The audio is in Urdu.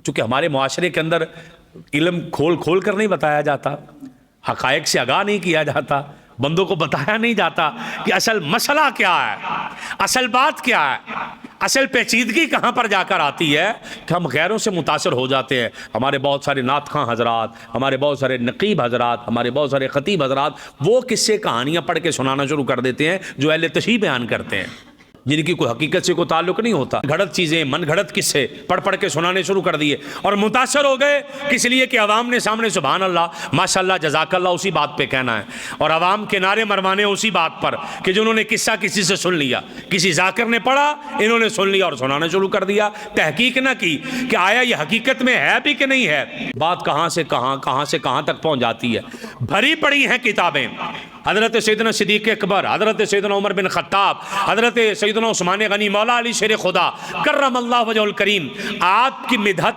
چونکہ ہمارے معاشرے کے اندر علم کھول کھول کر نہیں بتایا جاتا، حقائق سے آگاہ نہیں کیا جاتا، بندوں کو بتایا نہیں جاتا کہ اصل مسئلہ کیا ہے، اصل بات کیا ہے، اصل پیچیدگی کہاں پر جا کر آتی ہے کہ ہم غیروں سے متاثر ہو جاتے ہیں۔ ہمارے بہت سارے نعت خواں حضرات، ہمارے بہت سارے نقیب حضرات، ہمارے بہت سارے خطیب حضرات وہ قصے کہانیاں پڑھ کے سنانا شروع کر دیتے ہیں جو اہل تشیع بیان کرتے ہیں، جن کی کوئی حقیقت سے کوئی تعلق نہیں ہوتا، گھڑت چیزیں، من گھڑت قصے پڑھ پڑھ کے سنانے شروع کر دیے، اور متاثر ہو گئے کس لیے کہ عوام نے سامنے سبحان اللہ، ماشاء اللہ، جزاک اللہ اسی بات پہ کہنا ہے، اور عوام کے نعرے مروانے اسی بات پر کہ جنہوں نے قصہ کسی سے سن لیا، کسی ذاکر نے پڑھا، انہوں نے سن لیا اور سنانا شروع کر دیا، تحقیق نہ کی کہ آیا یہ حقیقت میں ہے بھی کہ نہیں ہے۔ بات کہاں سے کہاں تک پہنچ جاتی ہے۔ بھری پڑی ہیں کتابیں، حضرت سیدنا صدیق اکبر، حضرت سیدنا عمر بن خطاب، حضرت سیدنا عثمان غنی، مولا علی شیر خدا کرم اللہ وجہ الکریم، آپ کی مدحت